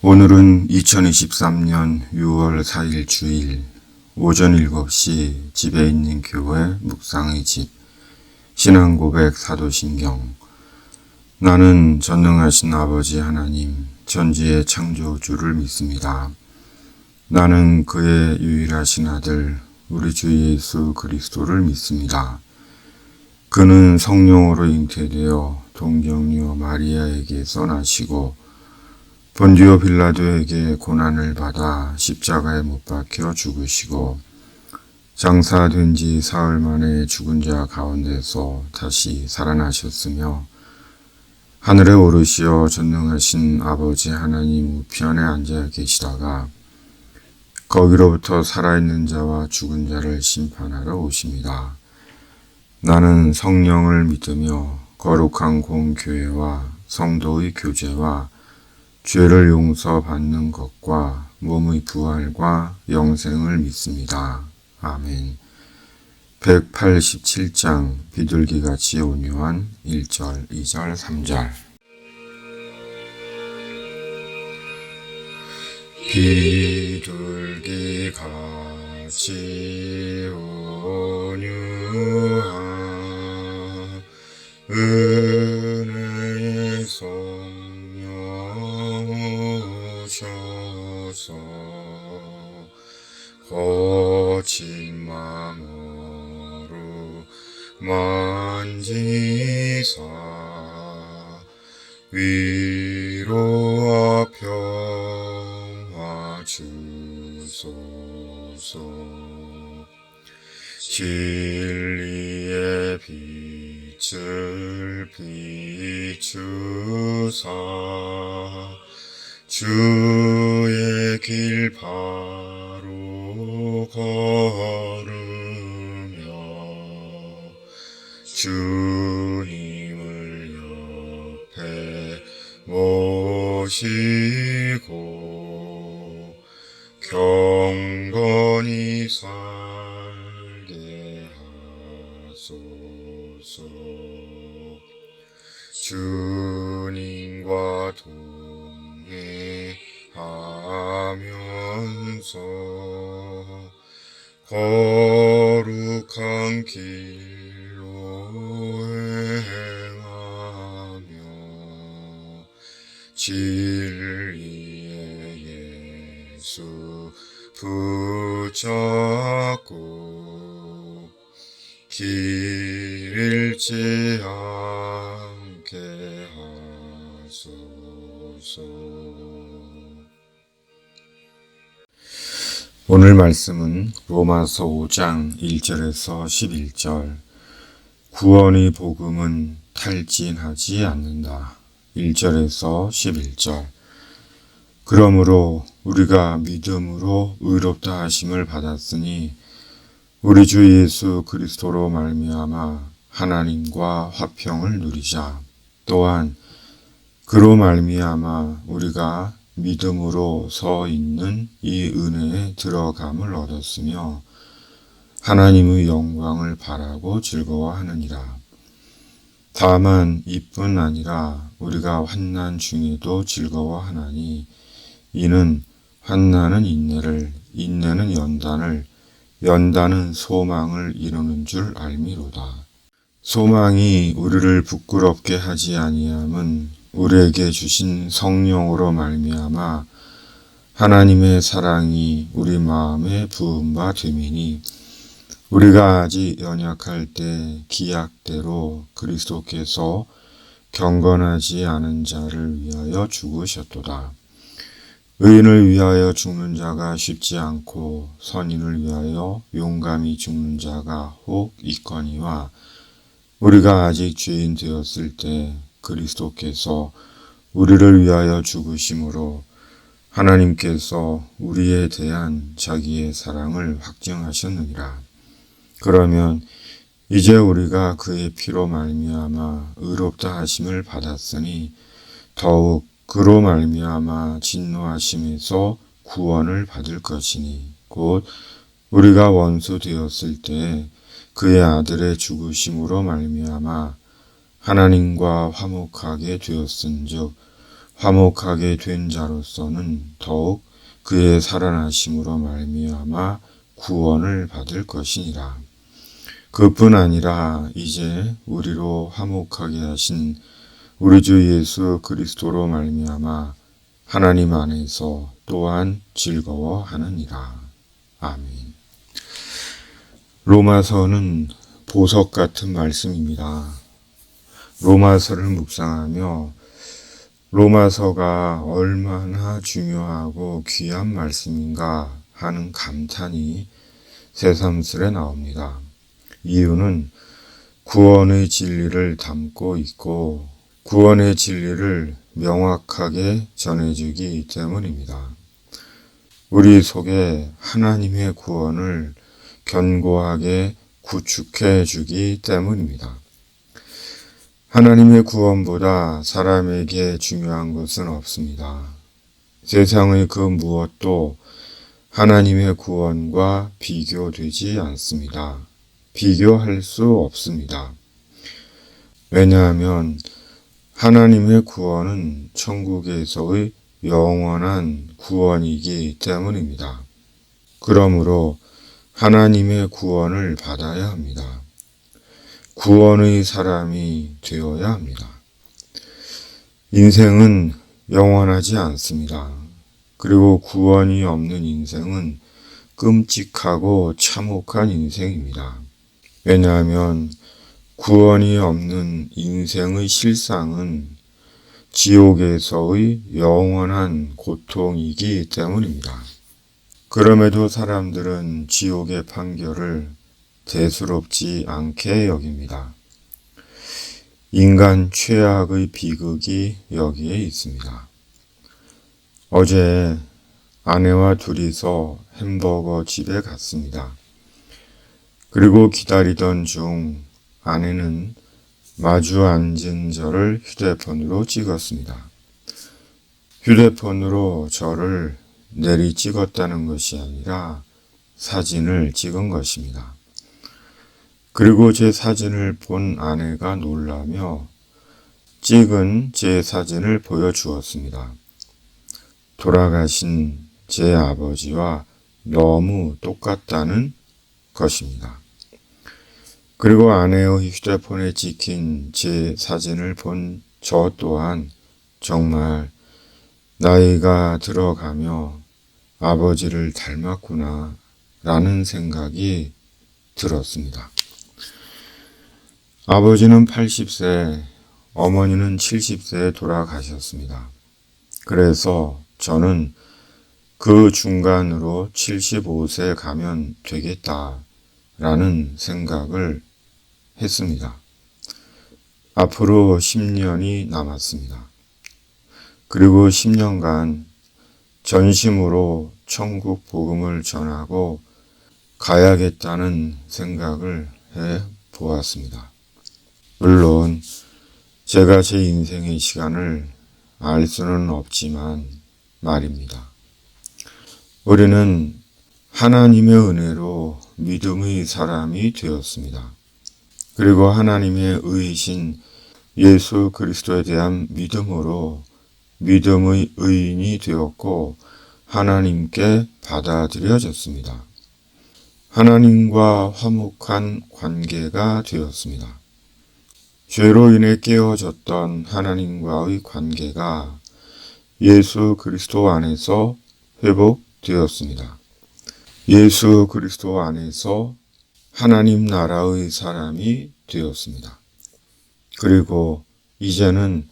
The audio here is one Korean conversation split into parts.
오늘은 2023년 6월 4일 주일 오전 7시 집에 있는 교회 묵상의 집 신앙고백 사도신경. 나는 전능하신 아버지 하나님 전지의 창조주를 믿습니다. 나는 그의 유일하신 아들 우리 주 예수 그리스도를 믿습니다. 그는 성령으로 잉태되어 동정녀 마리아에게서 나시고 본디오 빌라도에게 고난을 받아 십자가에 못 박혀 죽으시고 장사된 지 사흘 만에 죽은 자 가운데서 다시 살아나셨으며 하늘에 오르시어 전능하신 아버지 하나님 우편에 앉아 계시다가 거기로부터 살아있는 자와 죽은 자를 심판하러 오십니다. 나는 성령을 믿으며 거룩한 공교회와 성도의 교제와 죄를 용서받는 것과 몸의 부활과 영생을 믿습니다. 아멘. 187장 비둘기같이 온유한 1절, 2절, 3절. 비둘기같이 온유한 은혜의 성령 오셔서 거친 마음으로 만지사 위로와 평화 주소서. 진리의 빛을 비추사 주의 길 바로 걸으며 주님을 옆에 모시고 경건히 살게 하소서. 주님과 동행하면서 거룩한 길로 행하며 진리의 예수 붙잡고 길 잃지 않게 하소서. 오늘 말씀은 로마서 5장 1절에서 11절. 구원의 복음은 탈진하지 않는다. 1절에서 11절. 그러므로 우리가 믿음으로 의롭다 하심을 받았으니 우리 주 예수 그리스도로 말미암아 하나님과 화평을 누리자. 또한 그로 말미암아 우리가 믿음으로 서 있는 이 은혜에 들어감을 얻었으며 하나님의 영광을 바라고 즐거워하느니라. 다만 이뿐 아니라 우리가 환난 중에도 즐거워하나니 이는 환난은 인내를, 인내는 연단을, 연단은 소망을 이루는 줄 알미로다. 소망이 우리를 부끄럽게 하지 아니함은 우리에게 주신 성령으로 말미암아 하나님의 사랑이 우리 마음에 부은 바 됨이니 우리가 아직 연약할 때 기약대로 그리스도께서 경건하지 않은 자를 위하여 죽으셨도다. 의인을 위하여 죽는 자가 쉽지 않고 선인을 위하여 용감히 죽는 자가 혹 있거니와 우리가 아직 죄인 되었을 때 그리스도께서 우리를 위하여 죽으심으로 하나님께서 우리에 대한 자기의 사랑을 확증하셨느니라. 그러면 이제 우리가 그의 피로 말미암아 의롭다 하심을 받았으니 더욱 그로 말미암아 진노하심에서 구원을 받을 것이니 곧 우리가 원수 되었을 때 그의 아들의 죽으심으로 말미암아 하나님과 화목하게 되었은즉 화목하게 된 자로서는 더욱 그의 살아나심으로 말미암아 구원을 받을 것이니라. 그뿐 아니라 이제 우리로 화목하게 하신 우리 주 예수 그리스도로 말미암아 하나님 안에서 또한 즐거워하느니라. 아멘. 로마서는 보석 같은 말씀입니다. 로마서를 묵상하며 로마서가 얼마나 중요하고 귀한 말씀인가 하는 감탄이 새삼스레 나옵니다. 이유는 구원의 진리를 담고 있고 구원의 진리를 명확하게 전해주기 때문입니다. 우리 속에 하나님의 구원을 견고하게 구축해 주기 때문입니다. 하나님의 구원보다 사람에게 중요한 것은 없습니다. 세상의 그 무엇도 하나님의 구원과 비교되지 않습니다. 비교할 수 없습니다. 왜냐하면 하나님의 구원은 천국에서의 영원한 구원이기 때문입니다. 그러므로 하나님의 구원을 받아야 합니다. 구원의 사람이 되어야 합니다. 인생은 영원하지 않습니다. 그리고 구원이 없는 인생은 끔찍하고 참혹한 인생입니다. 왜냐하면 구원이 없는 인생의 실상은 지옥에서의 영원한 고통이기 때문입니다. 그럼에도 사람들은 지옥의 판결을 대수롭지 않게 여깁니다. 인간 최악의 비극이 여기에 있습니다. 어제 아내와 둘이서 햄버거 집에 갔습니다. 그리고 기다리던 중 아내는 마주 앉은 저를 휴대폰으로 찍었습니다. 휴대폰으로 저를 내리 찍었다는 것이 아니라 사진을 찍은 것입니다. 그리고 제 사진을 본 아내가 놀라며 찍은 제 사진을 보여주었습니다. 돌아가신 제 아버지와 너무 똑같다는 것입니다. 그리고 아내의 휴대폰에 찍힌 제 사진을 본 저 또한 정말 나이가 들어가며 아버지를 닮았구나 라는 생각이 들었습니다. 아버지는 80세, 어머니는 70세에 돌아가셨습니다. 그래서 저는 그 중간으로 75세 가면 되겠다라는 생각을 했습니다. 앞으로 10년이 남았습니다. 그리고 10년간 전심으로 천국 복음을 전하고 가야겠다는 생각을 해 보았습니다. 물론 제가 제 인생의 시간을 알 수는 없지만 말입니다. 우리는 하나님의 은혜로 믿음의 사람이 되었습니다. 그리고 하나님의 의이신 예수 그리스도에 대한 믿음으로 믿음의 의인이 되었고 하나님께 받아들여졌습니다. 하나님과 화목한 관계가 되었습니다. 죄로 인해 깨어졌던 하나님과의 관계가 예수 그리스도 안에서 회복되었습니다. 예수 그리스도 안에서 하나님 나라의 사람이 되었습니다. 그리고 이제는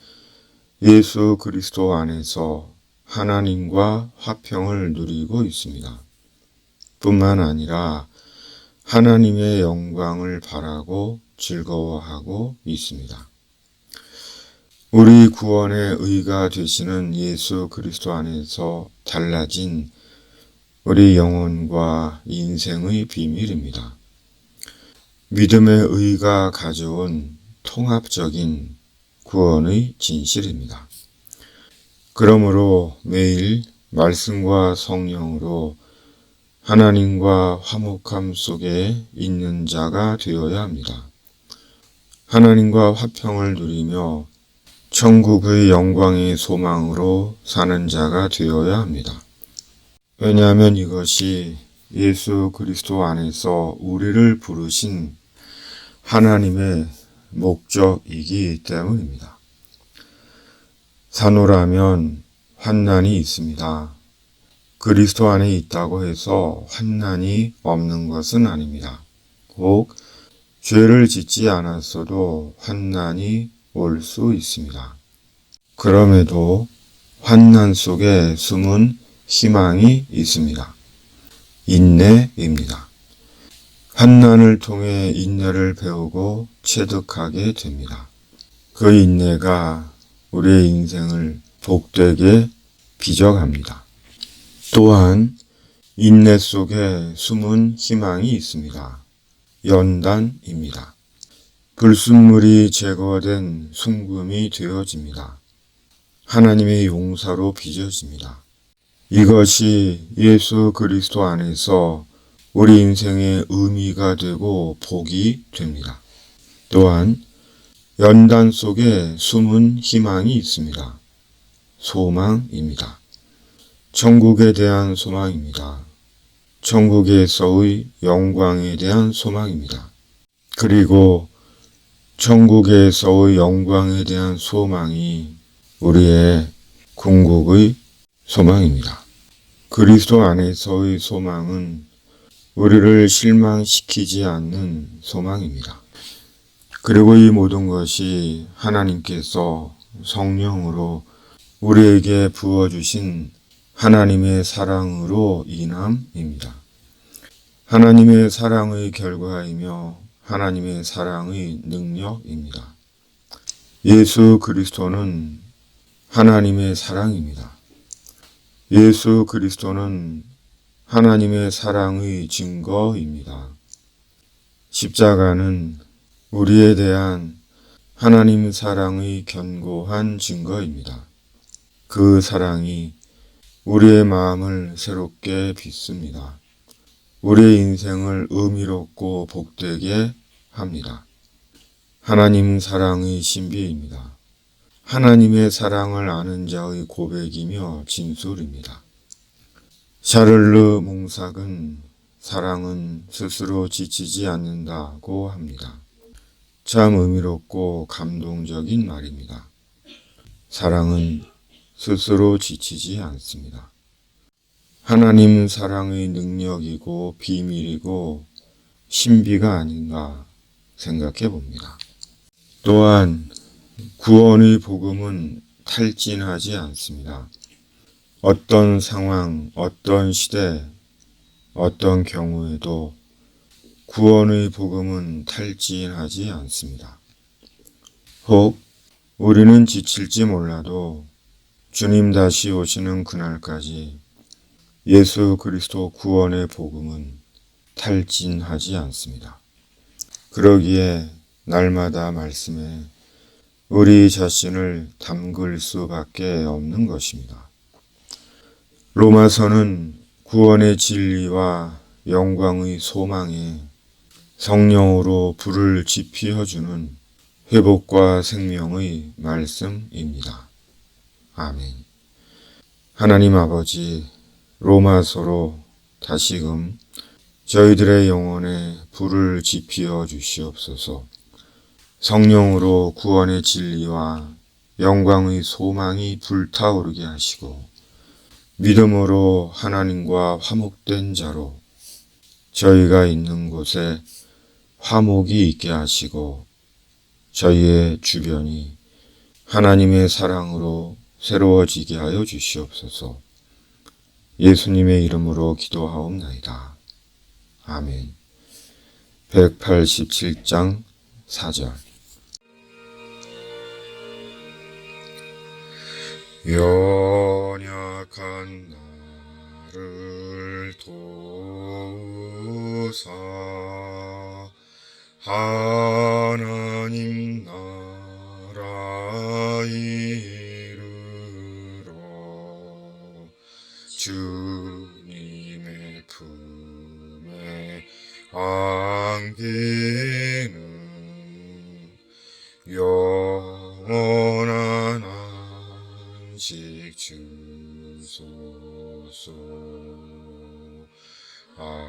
예수 그리스도 안에서 하나님과 화평을 누리고 있습니다. 뿐만 아니라 하나님의 영광을 바라고 즐거워하고 있습니다. 우리 구원의 의가 되시는 예수 그리스도 안에서 달라진 우리 영혼과 인생의 비밀입니다. 믿음의 의가 가져온 통합적인 구원의 진실입니다. 그러므로 매일 말씀과 성령으로 하나님과 화목함 속에 있는 자가 되어야 합니다. 하나님과 화평을 누리며 천국의 영광의 소망으로 사는 자가 되어야 합니다. 왜냐하면 이것이 예수 그리스도 안에서 우리를 부르신 하나님의 목적이기 때문입니다. 산후라면 환난이 있습니다. 그리스도 안에 있다고 해서 환난이 없는 것은 아닙니다. 꼭 죄를 짓지 않았어도 환난이 올 수 있습니다. 그럼에도 환난 속에 숨은 희망이 있습니다. 인내입니다. 환난을 통해 인내를 배우고 체득하게 됩니다. 그 인내가 우리의 인생을 복되게 빚어갑니다. 또한 인내 속에 숨은 희망이 있습니다. 연단입니다. 불순물이 제거된 순금이 되어집니다. 하나님의 용서로 빚어집니다. 이것이 예수 그리스도 안에서 우리 인생의 의미가 되고 복이 됩니다. 또한 연단 속에 숨은 희망이 있습니다. 소망입니다. 천국에 대한 소망입니다. 천국에서의 영광에 대한 소망입니다. 그리고 천국에서의 영광에 대한 소망이 우리의 궁극의 소망입니다. 그리스도 안에서의 소망은 우리를 실망시키지 않는 소망입니다. 그리고 이 모든 것이 하나님께서 성령으로 우리에게 부어주신 하나님의 사랑으로 인함입니다. 하나님의 사랑의 결과이며 하나님의 사랑의 능력입니다. 예수 그리스도는 하나님의 사랑입니다. 예수 그리스도는 하나님의 사랑의 증거입니다. 십자가는 우리에 대한 하나님 사랑의 견고한 증거입니다. 그 사랑이 우리의 마음을 새롭게 빚습니다. 우리의 인생을 의미롭고 복되게 합니다. 하나님 사랑의 신비입니다. 하나님의 사랑을 아는 자의 고백이며 진술입니다. 샤를르 몽삭은 사랑은 스스로 지치지 않는다고 합니다. 참 의미롭고 감동적인 말입니다. 사랑은 스스로 지치지 않습니다. 하나님 사랑의 능력이고 비밀이고 신비가 아닌가 생각해 봅니다. 또한 구원의 복음은 탈진하지 않습니다. 어떤 상황, 어떤 시대, 어떤 경우에도 구원의 복음은 탈진하지 않습니다. 혹 우리는 지칠지 몰라도 주님 다시 오시는 그날까지 예수 그리스도 구원의 복음은 탈진하지 않습니다. 그러기에 날마다 말씀에 우리 자신을 담글 수밖에 없는 것입니다. 로마서는 구원의 진리와 영광의 소망에 성령으로 불을 지피어주는 회복과 생명의 말씀입니다. 아멘. 하나님 아버지, 로마서로 다시금 저희들의 영혼에 불을 지피어 주시옵소서. 성령으로 구원의 진리와 영광의 소망이 불타오르게 하시고 믿음으로 하나님과 화목된 자로 저희가 있는 곳에 화목이 있게 하시고 저희의 주변이 하나님의 사랑으로 새로워지게 하여 주시옵소서. 예수님의 이름으로 기도하옵나이다. 아멘. 187장 4절. 연약한 나를 도우사 하나님 나라 이르러 주님의 품에 안기는 영원한 소식 주소서. 아멘.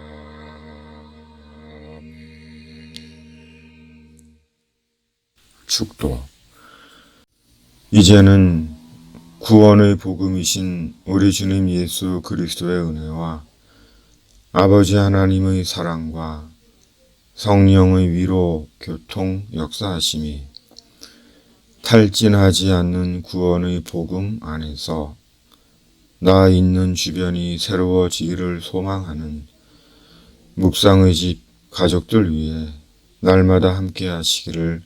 축도. 이제는 구원의 복음이신 우리 주님 예수 그리스도의 은혜와 아버지 하나님의 사랑과 성령의 위로, 교통, 역사하심이 탈진하지 않는 구원의 복음 안에서 나 있는 주변이 새로워지기를 소망하는 묵상의 집 가족들 위해 날마다 함께 하시기를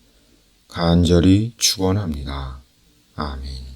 간절히 축원합니다. 아멘.